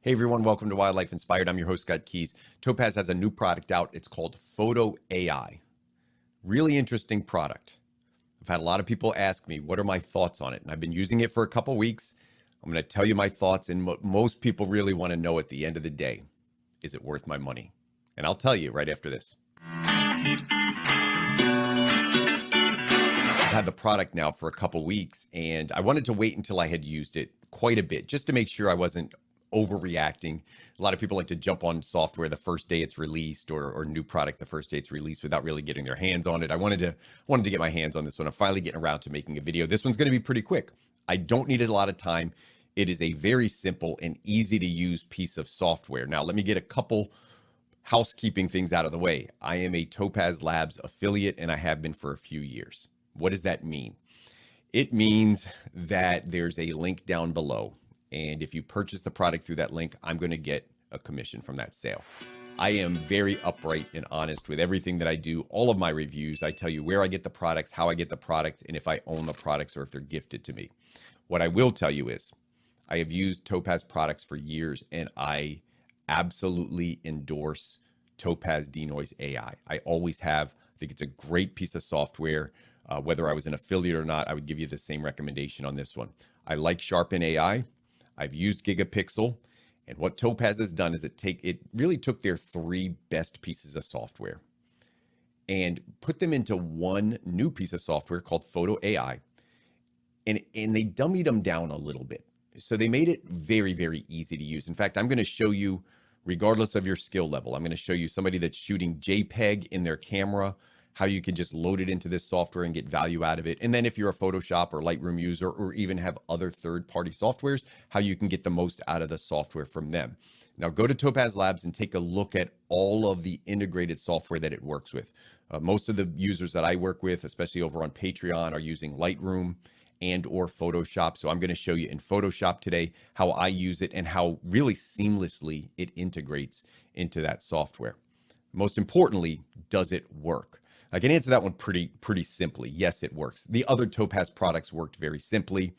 Hey everyone, welcome to Wildlife Inspired. I'm your host, Scott Keys. Topaz has a new product out. It's called Photo AI. Really interesting product. I've had a lot of people ask me, what are my thoughts on it? And I've been using it for a couple weeks. I'm going to tell you my thoughts, and what most people really want to know at the end of the day, is it worth my money? And I'll tell you right after this. I've had the product now for a couple weeks, and I wanted to wait until I had used it quite a bit, just to make sure I wasn't overreacting. A lot of people like to jump on software the first day it's released, or new products the first day it's released, without really getting their hands on it. I wanted to get my hands on this one. I'm finally getting around to making a video. This one's going to be pretty quick. I don't need a lot of time. It is a very simple and easy to use piece of software. Now, let me get a couple housekeeping things out of the way. I am a Topaz Labs affiliate, and I have been for a few years. What does that mean? It means that there's a link down below, and if you purchase the product through that link, I'm going to get a commission from that sale. I am very upright and honest with everything that I do. All of my reviews, I tell you where I get the products, how I get the products, and if I own the products or if they're gifted to me. What I will tell you is I have used Topaz products for years, and I absolutely endorse Topaz Denoise AI. I always have. I think it's a great piece of software. Whether I was an affiliate or not, I would give you the same recommendation on this one. I like Sharpen AI. I've used Gigapixel, and what Topaz has done is it really took their three best pieces of software and put them into one new piece of software called Photo AI, and they dummied them down a little bit. So they made it very, very easy to use. In fact, I'm going to show you, regardless of your skill level, I'm going to show you somebody that's shooting JPEG in their camera, how you can just load it into this software and get value out of it. And then if you're a Photoshop or Lightroom user, or even have other third-party softwares, how you can get the most out of the software from them. Now go to Topaz Labs and take a look at all of the integrated software that it works with. Most of the users that I work with, especially over on Patreon, are using Lightroom and or Photoshop. So I'm going to show you in Photoshop today how I use it and how really seamlessly it integrates into that software. Most importantly, does it work? I can answer that one pretty simply. Yes, it works. The other Topaz products worked very simply.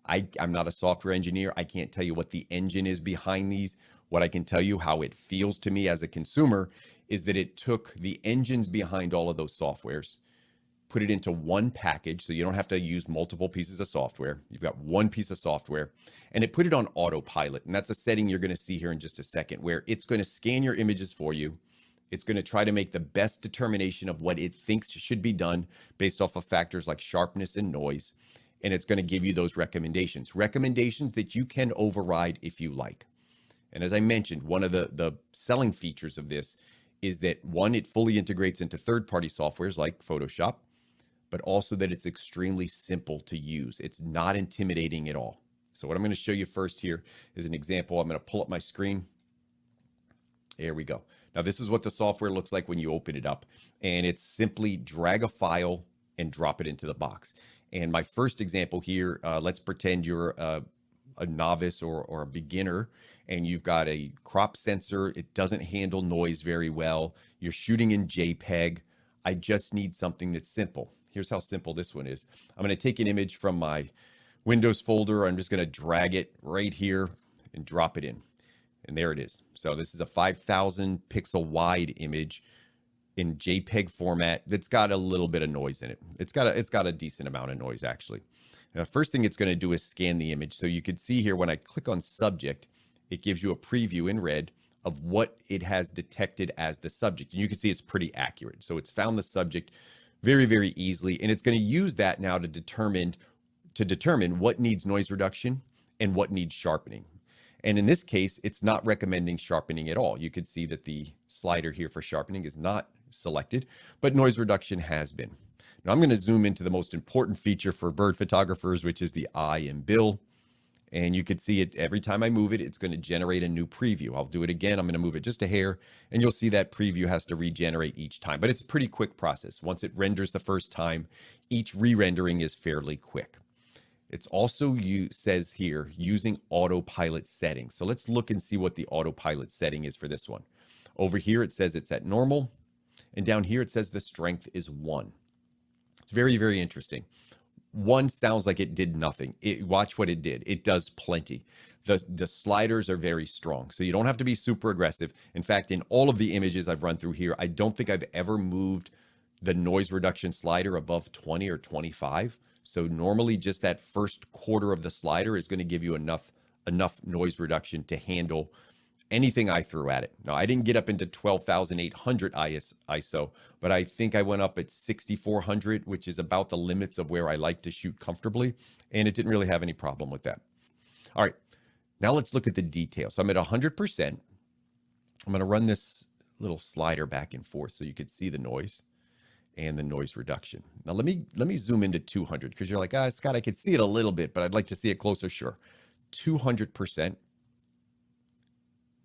I'm not a software engineer. I can't tell you what the engine is behind these. What I can tell you, how it feels to me as a consumer, is that it took the engines behind all of those softwares, put it into one package, so you don't have to use multiple pieces of software. You've got one piece of software, and it put it on autopilot. And that's a setting you're going to see here in just a second, where it's going to scan your images for you. It's going to try to make the best determination of what it thinks should be done based off of factors like sharpness and noise. And it's going to give you those recommendations that you can override if you like. And as I mentioned, one of the selling features of this is that, one, it fully integrates into third-party softwares like Photoshop, but also that it's extremely simple to use. It's not intimidating at all. So what I'm going to show you first here is an example. I'm going to pull up my screen. There we go. Now, this is what the software looks like when you open it up, and it's simply drag a file and drop it into the box. And my first example here, let's pretend you're a novice or a beginner, and you've got a crop sensor. It doesn't handle noise very well. You're shooting in JPEG. I just need something that's simple. Here's how simple this one is. I'm going to take an image from my Windows folder. I'm just going to drag it right here and drop it in. And there it is. So this is a 5,000 pixel wide image in JPEG format that's got a little bit of noise in it. It's got a decent amount of noise, actually. Now, the first thing it's going to do is scan the image. So you can see here when I click on subject, it gives you a preview in red of what it has detected as the subject. And you can see it's pretty accurate. So it's found the subject very, very easily. And it's going to use that now to determine what needs noise reduction and what needs sharpening. And in this case, it's not recommending sharpening at all. You can see that the slider here for sharpening is not selected, but noise reduction has been. Now I'm going to zoom into the most important feature for bird photographers, which is the eye and bill. And you can see it every time I move it, it's going to generate a new preview. I'll do it again. I'm going to move it just a hair, and you'll see that preview has to regenerate each time. But it's a pretty quick process. Once it renders the first time, each re-rendering is fairly quick. It's also says here using autopilot settings. So let's look and see what the autopilot setting is for this one. Over here, it says it's at normal. And down here, it says the strength is 1. It's very, very interesting. One sounds like it did nothing. Watch what it did. It does plenty. The sliders are very strong, so you don't have to be super aggressive. In fact, in all of the images I've run through here, I don't think I've ever moved the noise reduction slider above 20 or 25. So normally just that first quarter of the slider is going to give you enough noise reduction to handle anything I threw at it. Now, I didn't get up into 12,800 ISO, but I think I went up at 6,400, which is about the limits of where I like to shoot comfortably, and it didn't really have any problem with that. All right, now let's look at the details. So I'm at 100%. I'm going to run this little slider back and forth so you could see the noise and the noise reduction. Now let me zoom into 200 because you're like, Scott, I could see it a little bit, but I'd like to see it closer. Sure. 200%.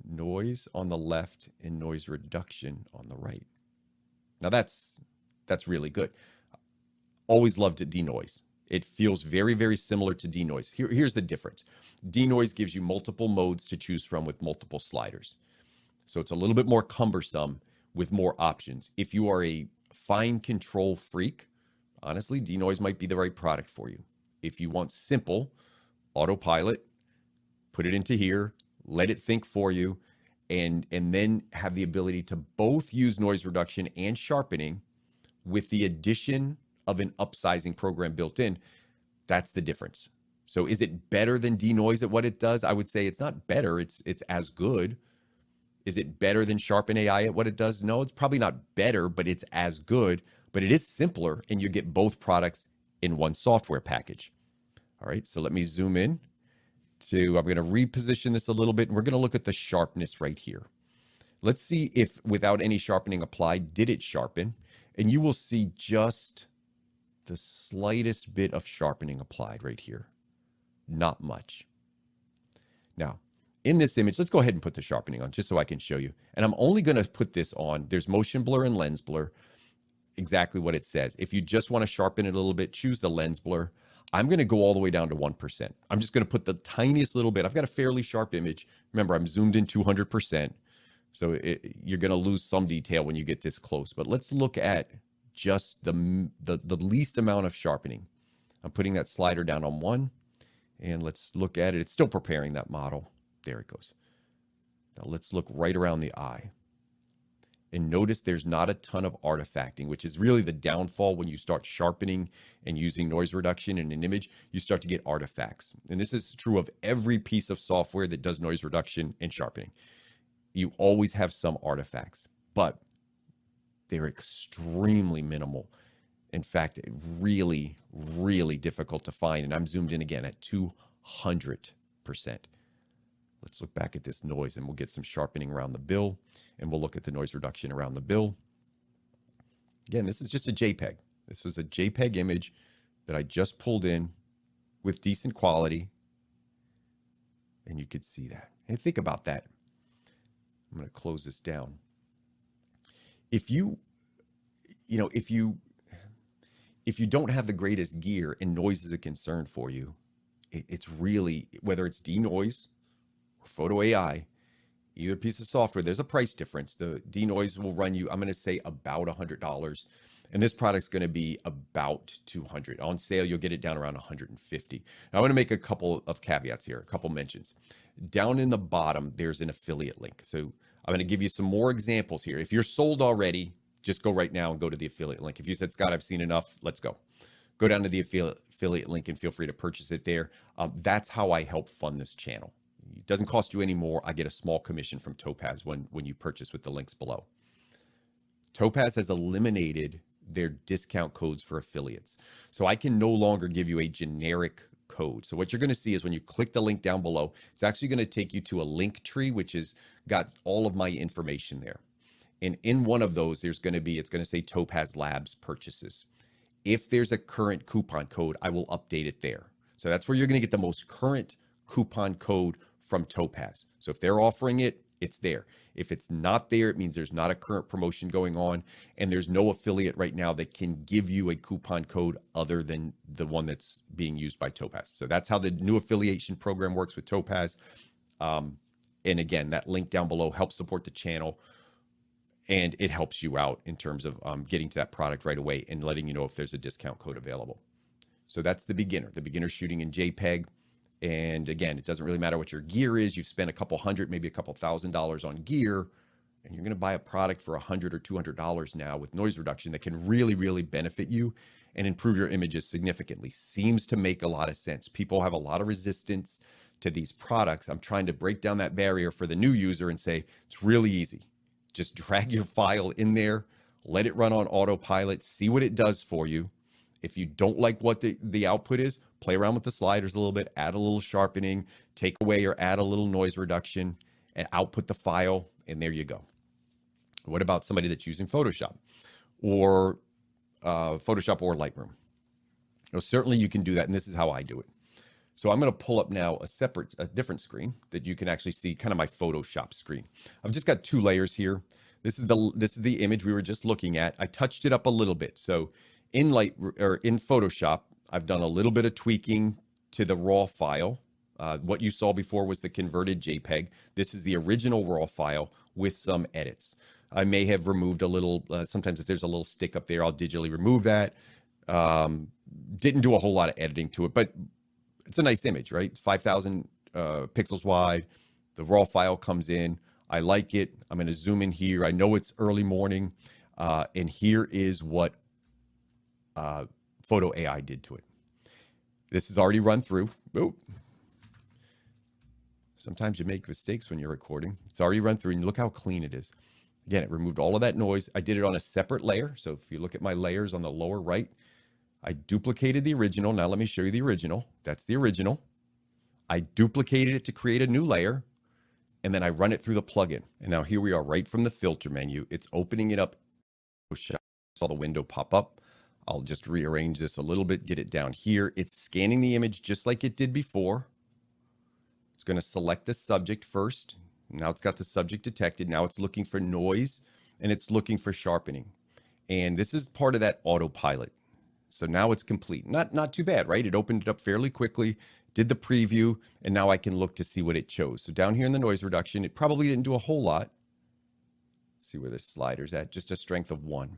Noise on the left and noise reduction on the right. Now that's really good. Always loved it denoise. It feels very, very similar to denoise. Here's the difference. Denoise gives you multiple modes to choose from with multiple sliders. So it's a little bit more cumbersome with more options. If you are a fine control freak, honestly, denoise might be the right product for you. If you want simple, autopilot, put it into here, let it think for you, and then have the ability to both use noise reduction and sharpening with the addition of an upsizing program built in. That's the difference. So is it better than denoise at what it does? I would say it's not better, it's as good. Is it better than Sharpen AI at what it does? No, it's probably not better, but it's as good, but it is simpler, and you get both products in one software package. All right, so let me zoom in. I'm going to reposition this a little bit, and we're going to look at the sharpness right here. Let's see if without any sharpening applied, did it sharpen? And you will see just the slightest bit of sharpening applied right here. Not much. Now, in this image, let's go ahead and put the sharpening on just so I can show you. And I'm only going to put this on. There's motion blur and lens blur, exactly what it says. If you just want to sharpen it a little bit, choose the lens blur. I'm going to go all the way down to 1%. I'm just going to put the tiniest little bit. I've got a fairly sharp image. Remember, I'm zoomed in 200%. So you're going to lose some detail when you get this close. But let's look at just the least amount of sharpening. I'm putting that slider down on 1. And let's look at it. It's still preparing that model. There it goes. Now let's look right around the eye. And notice there's not a ton of artifacting, which is really the downfall when you start sharpening and using noise reduction in an image. You start to get artifacts. And this is true of every piece of software that does noise reduction and sharpening. You always have some artifacts, but they're extremely minimal. In fact, really, really difficult to find. And I'm zoomed in again at 200%. Let's look back at this noise, and we'll get some sharpening around the bill, and we'll look at the noise reduction around the bill. Again, this is just a JPEG. This was a JPEG image that I just pulled in with decent quality, and you could see that. And think about that. I'm going to close this down. If you don't have the greatest gear and noise is a concern for you, it's really, whether it's denoise or photo AI, either piece of software, there's a price difference. The denoise will run you, I'm going to say, about $100. And this product's going to be about $200. On sale, you'll get it down around $150. Now, I want to make a couple of caveats here, a couple mentions. Down in the bottom, there's an affiliate link. So I'm going to give you some more examples here. If you're sold already, just go right now and go to the affiliate link. If you said, Scott, I've seen enough, let's go. Go down to the affiliate link and feel free to purchase it there. That's how I help fund this channel. It doesn't cost you any more. I get a small commission from Topaz when you purchase with the links below. Topaz has eliminated their discount codes for affiliates. So I can no longer give you a generic code. So what you're going to see is when you click the link down below, it's actually going to take you to a link tree, which has got all of my information there. And in one of those, it's going to say Topaz Labs purchases. If there's a current coupon code, I will update it there. So that's where you're going to get the most current coupon code from Topaz. So if they're offering it, it's there. If it's not there, it means there's not a current promotion going on, and there's no affiliate right now that can give you a coupon code other than the one that's being used by Topaz. So that's how the new affiliation program works with Topaz. And again, that link down below helps support the channel, and it helps you out in terms of getting to that product right away and letting you know if there's a discount code available. So that's the beginner. The beginner shooting in JPEG. And again, it doesn't really matter what your gear is. You've spent a couple hundred, maybe a couple $1,000s on gear, and you're going to buy a product for $100 or $200 now with noise reduction that can really, really benefit you and improve your images significantly. Seems to make a lot of sense. People have a lot of resistance to these products. I'm trying to break down that barrier for the new user and say it's really easy. Just drag your file in there, let it run on autopilot, see what it does for you. If you don't like what the output is, play around with the sliders a little bit, add a little sharpening, take away or add a little noise reduction, and output the file, and there you go. What about somebody that's using Photoshop or Lightroom? Well, certainly you can do that, and this is how I do it. So I'm going to pull up now a different screen that you can actually see, kind of my Photoshop screen. I've just got 2 layers here. This is the image we were just looking at. I touched it up a little bit. So in Photoshop, I've done a little bit of tweaking to the raw file. What you saw before was the converted JPEG. This is the original raw file with some edits. I may have removed a little, sometimes if there's a little stick up there, I'll digitally remove that. Didn't do a whole lot of editing to it, but it's a nice image, right? It's 5,000 pixels wide. The raw file comes in. I like it. I'm going to zoom in here. I know it's early morning. And here is what Photo AI did to it. This is already run through. Oh. Sometimes you make mistakes when you're recording. It's already run through, and look how clean it is. Again, it removed all of that noise. I did it on a separate layer. So if you look at my layers on the lower right, I duplicated the original. Now let me show you the original. That's the original. I duplicated it to create a new layer, and then I run it through the plugin. And now here we are right from the filter menu. It's opening it up. Saw the window pop up. I'll just rearrange this a little bit, get it down here. It's scanning the image just like it did before. It's going to select the subject first. Now it's got the subject detected. Now it's looking for noise, and it's looking for sharpening. And this is part of that autopilot. So now it's complete. Not too bad, right? It opened it up fairly quickly, did the preview, and now I can look to see what it chose. So down here in the noise reduction, it probably didn't do a whole lot. Let's see where this slider's at, just a strength of 1.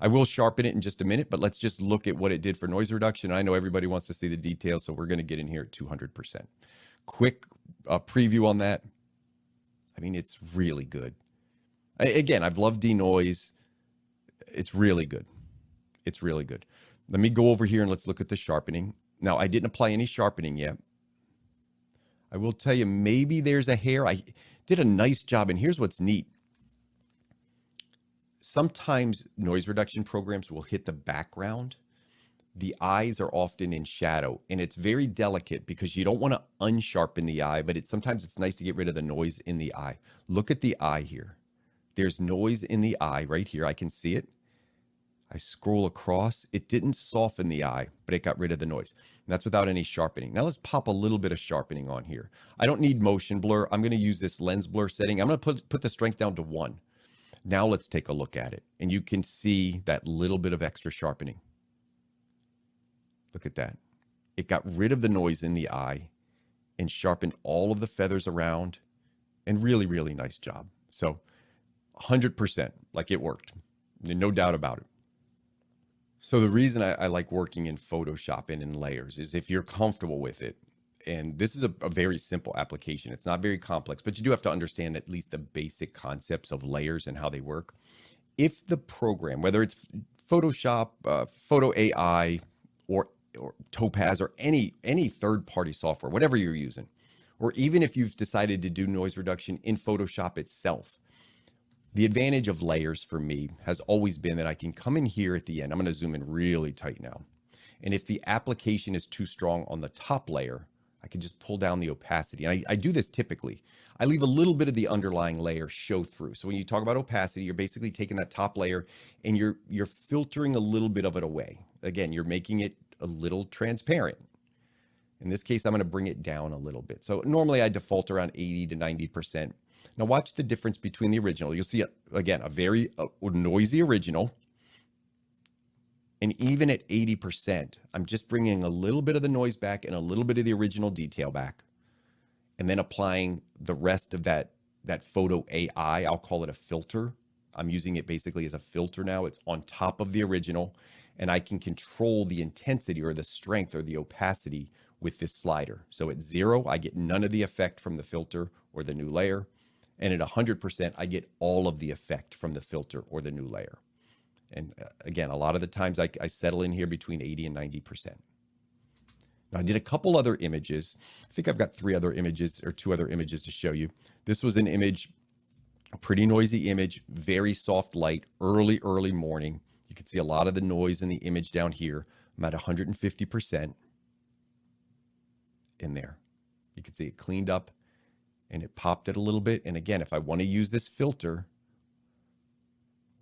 I will sharpen it in just a minute, but let's just look at what it did for noise reduction. I know everybody wants to see the details, so we're going to get in here at 200%. Quick preview on that. I mean, it's really good. Again, I've loved denoise. It's really good. It's really good. Let me go over here and let's look at the sharpening. Now, I didn't apply any sharpening yet. I will tell you, maybe there's a hair. I did a nice job, and here's what's neat. Sometimes noise reduction programs will hit the background. The eyes are often in shadow, and it's very delicate because you don't want to unsharpen the eye, but sometimes it's nice to get rid of the noise in the eye. Look at the eye here. There's noise in the eye right here. I can see it. I scroll across. It didn't soften the eye, but it got rid of the noise. And that's without any sharpening. Now let's pop a little bit of sharpening on here. I don't need motion blur. I'm going to use this lens blur setting. I'm going to put the strength down to 1. Now let's take a look at it. And you can see that little bit of extra sharpening. Look at that. It got rid of the noise in the eye and sharpened all of the feathers around, and really, really nice job. So 100%, like it worked. No doubt about it. So the reason I like working in Photoshop and in layers is if you're comfortable with it, and this is a very simple application. It's not very complex, but you do have to understand at least the basic concepts of layers and how they work. If the program, whether it's Photoshop, Photo AI, or Topaz, or any third-party software, whatever you're using, or even if you've decided to do noise reduction in Photoshop itself, the advantage of layers for me has always been that I can come in here at the end. I'm going to zoom in really tight now. And if the application is too strong on the top layer, I can just pull down the opacity. And I do this typically. I leave a little bit of the underlying layer show through. So when you talk about opacity, you're basically taking that top layer and you're filtering a little bit of it away. Again, you're making it a little transparent. In this case, I'm going to bring it down a little bit. So normally I default around 80 to 90%. Now watch the difference between the original. You'll see, again, a very noisy original. And even at 80%, I'm just bringing a little bit of the noise back and a little bit of the original detail back. And then applying the rest of that photo AI, I'll call it a filter. I'm using it basically as a filter now. It's on top of the original. and I can control the intensity or the strength or the opacity with this slider. So at 0, I get none of the effect from the filter or the new layer. And at 100%, I get all of the effect from the filter or the new layer. And again, a lot of the times I settle in here between 80 and 90%. Now I did a couple other images. I think I've got 3 other images or 2 other images to show you. This was an image, a pretty noisy image, very soft light, early morning. You can see a lot of the noise in the image down here. I'm at 150% in there. You can see it cleaned up and it popped it a little bit. And again, if I want to use this filter,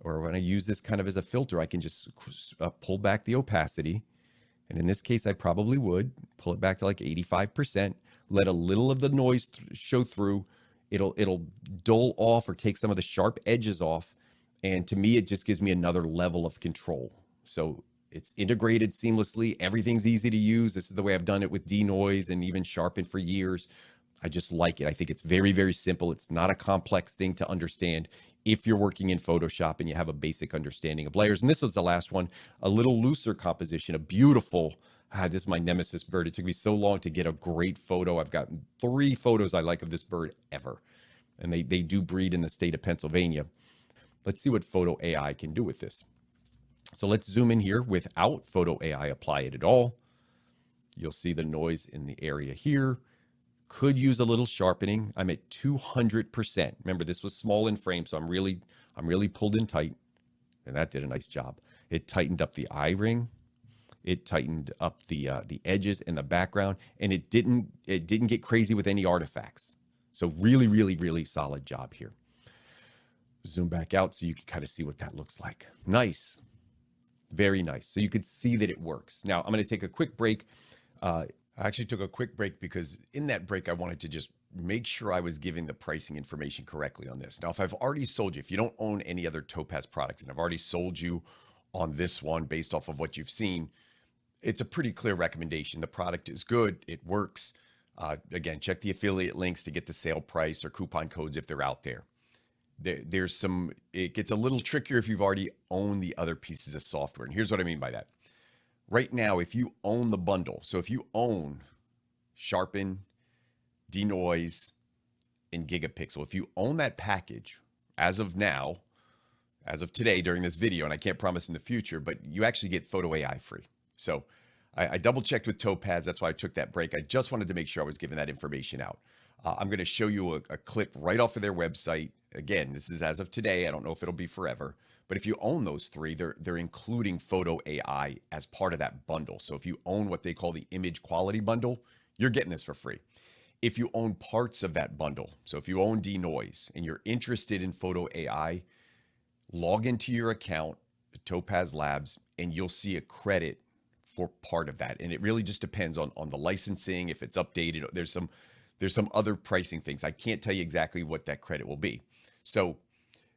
or when I use this kind of as a filter, I can just pull back the opacity. And in this case, I probably would pull it back to like 85%, let a little of the noise show through. It'll dull off or take some of the sharp edges off. And to me, it just gives me another level of control. So it's integrated seamlessly. Everything's easy to use. This is the way I've done it with denoise and even sharpen for years. I just like it. I think it's very, very simple. It's not a complex thing to understand if you're working in Photoshop and you have a basic understanding of layers. And this was the last one, a little looser composition, a beautiful, this is my nemesis bird. It took me so long to get a great photo. I've got 3 photos I like of this bird ever. And they do breed in the state of Pennsylvania. Let's see what Photo AI can do with this. So let's zoom in here without Photo AI apply it at all. You'll see the noise in the area here. Could use a little sharpening. I'm at 200%. Remember, this was small in frame, so I'm really pulled in tight, and that did a nice job. It tightened up the eye ring. It tightened up the edges and the background, and it didn't get crazy with any artifacts. So really solid job here. Zoom back out so you can kind of see what that looks like. Nice, very nice. So you could see that it works. Now I'm going to take a quick break. I actually took a quick break because in that break, I wanted to just make sure I was giving the pricing information correctly on this. Now, if I've already sold you, if you don't own any other Topaz products and I've already sold you on this one based off of what you've seen, it's a pretty clear recommendation. The product is good. It works. Again, check the affiliate links to get the sale price or coupon codes if they're out there. It gets a little trickier if you've already owned the other pieces of software. And here's what I mean by that. Right now, if you own the bundle, so if you own Sharpen, Denoise, and Gigapixel, if you own that package as of now, as of today during this video, and I can't promise in the future, but you actually get Photo AI free. So I double checked with Topaz. That's why I took that break. I just wanted to make sure I was giving that information out. I'm going to show you a clip right off of their website. Again, this is as of today. I don't know if it'll be forever. But if you own those 3, they're including Photo AI as part of that bundle. So if you own what they call the image quality bundle, you're getting this for free. If you own parts of that bundle, so if you own Denoise and you're interested in Photo AI, log into your account, Topaz Labs, and you'll see a credit for part of that. And it really just depends on the licensing, if it's updated. There's some other pricing things. I can't tell you exactly what that credit will be. So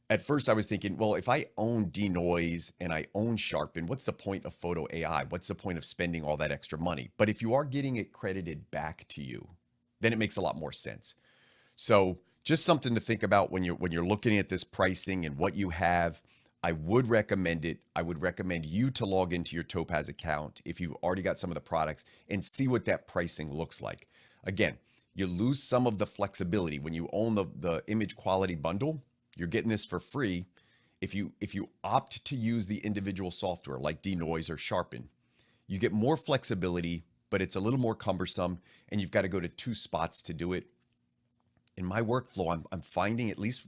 at first I was thinking, well, if I own Denoise and I own Sharpen, what's the point of Photo AI? What's the point of spending all that extra money? But if you are getting it credited back to you, then it makes a lot more sense. So just something to think about when you're looking at this pricing and what you have. I would recommend it. I would recommend you to log into your Topaz account if you've already got some of the products and see what that pricing looks like. Again, you lose some of the flexibility when you own the image quality bundle. You're getting this for free. If you opt to use the individual software like Denoise or Sharpen, you get more flexibility, but it's a little more cumbersome, and you've got to go to 2 spots to do it. In my workflow, I'm finding, at least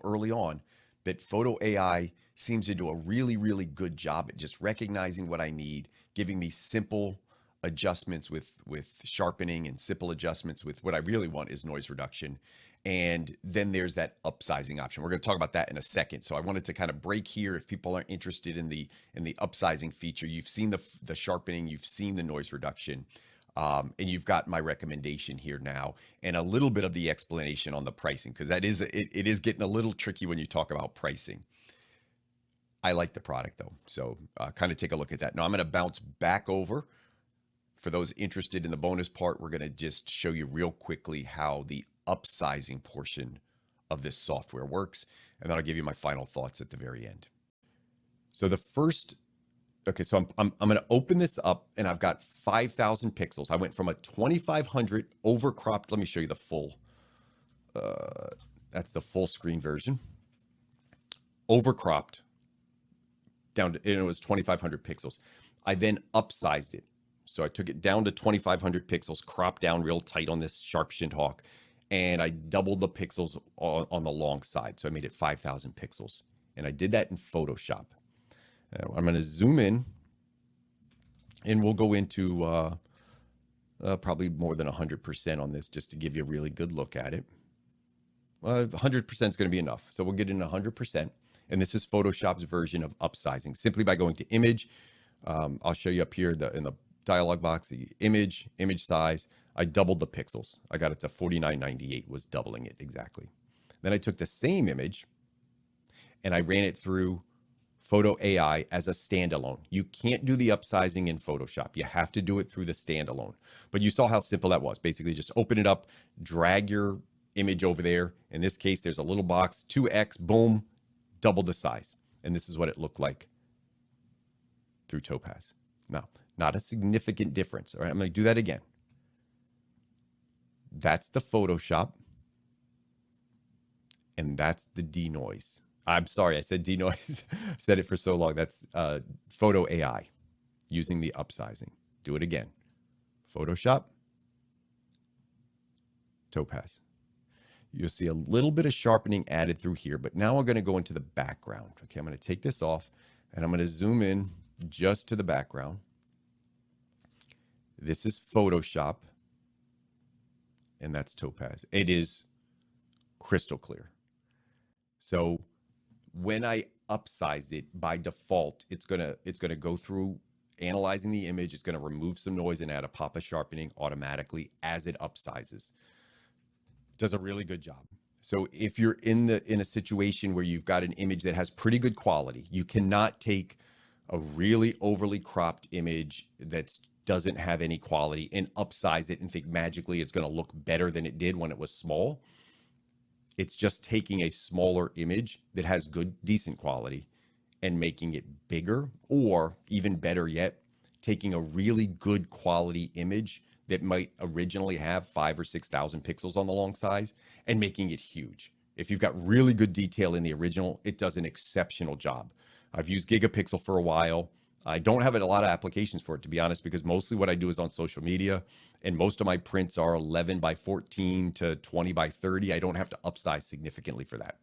early on, that Photo AI seems to do a really good job at just recognizing what I need, giving me simple adjustments with sharpening and simple adjustments with what I really want is noise reduction. And then there's that upsizing option. We're going to talk about that in a second. So I wanted to kind of break here. If people aren't interested in the upsizing feature, you've seen the sharpening, you've seen the noise reduction, and you've got my recommendation here now, and a little bit of the explanation on the pricing, because it is getting a little tricky when you talk about pricing. I like the product though, so kind of take a look at that. Now I'm going to bounce back over. For those interested in the bonus part, we're going to just show you real quickly how the upsizing portion of this software works, and then I'll give you my final thoughts at the very end. So the first Okay, so I'm going to open this up and I've got 5,000 pixels. I went from a 2500 overcropped. Let me show you the full. That's the full screen version. Overcropped down to, and it was 2500 pixels. I then upsized it. So I took it down to 2500 pixels, cropped down real tight on this sharp shinned hawk, and I doubled the pixels on the long side. So I made it 5,000 pixels. And I did that in Photoshop. I'm going to zoom in and we'll go into probably more than 100% on this just to give you a really good look at it. 100% is going to be enough. So we'll get in 100%. And this is Photoshop's version of upsizing simply by going to image. I'll show you up here in the dialog box, the image size. I doubled the pixels. I got it to 4998, was doubling it exactly. Then I took the same image and I ran it through Photo AI as a standalone. You can't do the upsizing in Photoshop. You have to do it through the standalone. But you saw how simple that was. Basically, just open it up, drag your image over there. In this case, there's a little box, 2x, boom, double the size. And this is what it looked like through Topaz. Now, not a significant difference. All right, I'm going to do that again. That's the Photoshop. And that's the denoise. I'm sorry, I said denoise. Said it for so long. That's Photo AI using the upsizing. Do it again. Photoshop, Topaz. You'll see a little bit of sharpening added through here, but now I'm going to go into the background. Okay, I'm going to take this off and I'm going to zoom in just to the background. This is Photoshop and that's Topaz. It is crystal clear. So when I upsize it, by default, it's gonna go through analyzing the image. It's gonna remove some noise and add a pop of sharpening automatically as it upsizes. Does a really good job. So if you're in a situation where you've got an image that has pretty good quality, you cannot take a really overly cropped image that doesn't have any quality and upsize it and think magically it's going to look better than it did when it was small. It's just taking a smaller image that has good, decent quality and making it bigger, or even better yet, taking a really good quality image that might originally have 5,000 or 6,000 pixels on the long side and making it huge. If you've got really good detail in the original, it does an exceptional job. I've used Gigapixel for a while. I don't have a lot of applications for it, to be honest, because mostly what I do is on social media, and most of my prints are 11 by 14 to 20 by 30. I don't have to upsize significantly for that.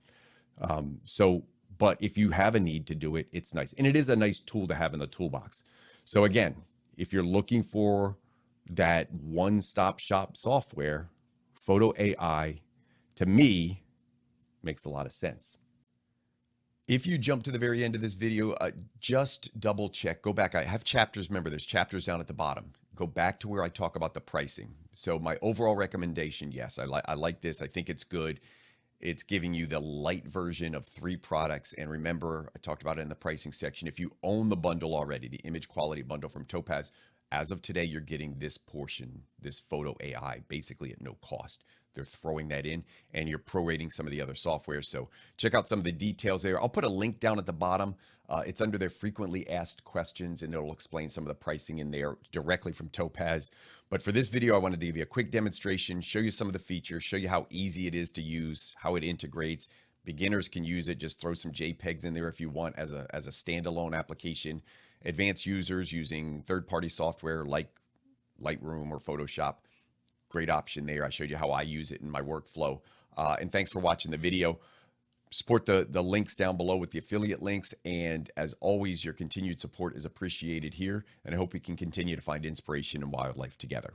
But if you have a need to do it, it's nice. And it is a nice tool to have in the toolbox. So again, if you're looking for that one-stop shop software, Photo AI, to me, makes a lot of sense. If you jump to the very end of this video, just double check, go back. I have chapters. Remember, there's chapters down at the bottom. Go back to where I talk about the pricing. So my overall recommendation, yes, I like this. I think it's good. It's giving you the light version of 3 products. And remember, I talked about it in the pricing section. If you own the bundle already, the image quality bundle from Topaz, as of today, you're getting this portion, this Photo AI, basically at no cost. They're throwing that in, and you're prorating some of the other software. So check out some of the details there. I'll put a link down at the bottom. It's under their frequently asked questions, and it'll explain some of the pricing in there directly from Topaz. But for this video, I wanted to give you a quick demonstration, show you some of the features, show you how easy it is to use, how it integrates. Beginners can use it. Just throw some JPEGs in there if you want as a standalone application. Advanced users using third-party software like Lightroom or Photoshop, great option there. I showed you how I use it in my workflow. And thanks for watching the video. Support the links down below with the affiliate links. And as always, your continued support is appreciated here. And I hope we can continue to find inspiration in wildlife together.